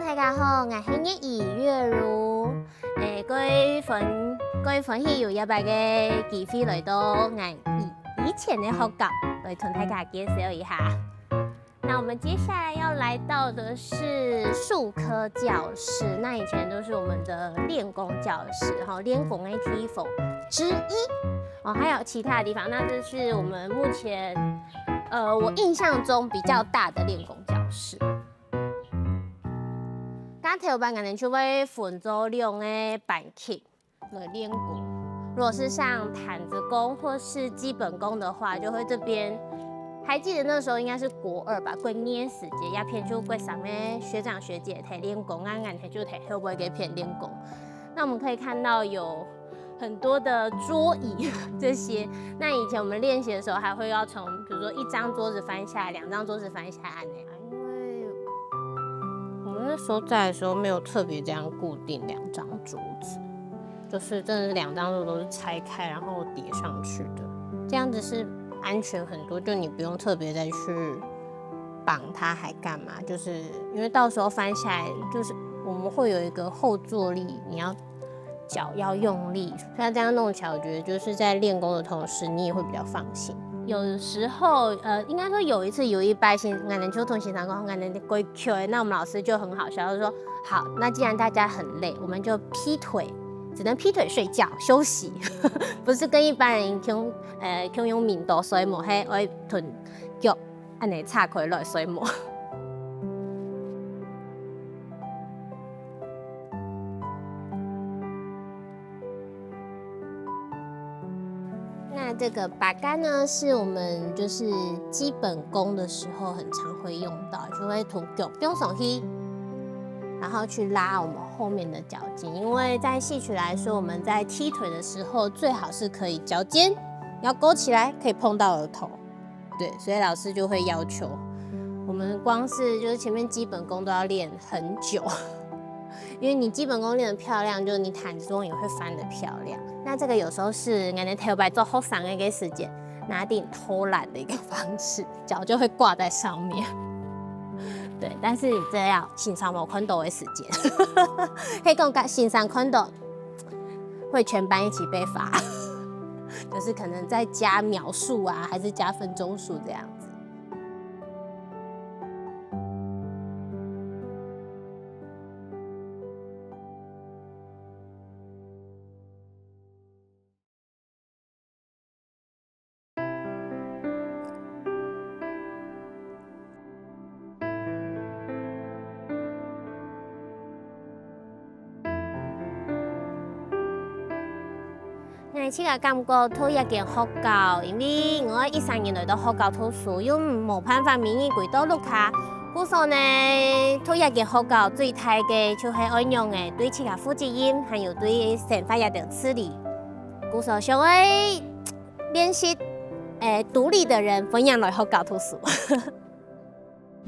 大家好，我是叶月如。各位欢喜有一百个机会来到我以前的学校来同大家介绍一下。那我们接下来要来到的是术科教室，那以前都是我们的练功教室，练功的地方之一哦，还有其他的地方。那这是我们目前我印象中比较大的练功教室。刚才有班可能就会分做两个班级来练功。如果是上毯子功或是基本功的话，就会这边。还记得那时候应该是国二吧，过年时节要偏就过上面学长学姐提练功，俺提就提会不会给偏练功？那我们可以看到有很多的桌椅这些。那以前我们练习的时候，还会要从比如说一张桌子翻下来，两张桌子翻下来因为我们那时候在的时候没有特别这样固定两张桌子，就是真的是两张桌都是拆开然后叠上去的，这样子是安全很多，就你不用特别再去绑它，还干嘛？就是因为到时候翻下来，就是我们会有一个后坐力，你要脚要用力，像这样弄起来，我觉得就是在练功的同时，你也会比较放心。有时候，应该说有一次有一班俺们就同学长讲，俺们归 Q， 那我们老师就很好笑，就说好，那既然大家很累，我们就劈腿。只能劈腿睡觉休息，不是跟一般人共用面度水磨，迄爱臀脚安尼岔开来水磨。那这个把杆呢，是我们就是基本功的时候很常会用到，就会臀脚不用耸起。然后去拉我们后面的脚筋，因为在戏曲来说，我们在踢腿的时候，最好是可以脚尖要勾起来，可以碰到额头。对，所以老师就会要求我们光是就是前面基本功都要练很久，因为你基本功练得漂亮，就是你毯子功也会翻得漂亮。那这个有时候是俺们头摆做后上的一个时间，拿点偷懒的一个方式，脚就会挂在上面。对，但是你这要欣赏某宽度的时间，可以讲欣赏宽度会全班一起被罚，就是可能再加秒数啊，还是加分钟数这样子。我即个感觉讨厌件学校，因为我13年来到学校读书，又冇办法免疫轨道录卡，故所呢讨厌件学校最大嘅就是安用嘅对其他负责任，还有对惩罚也的处理，故所想要练习独立的人分享来学校读书。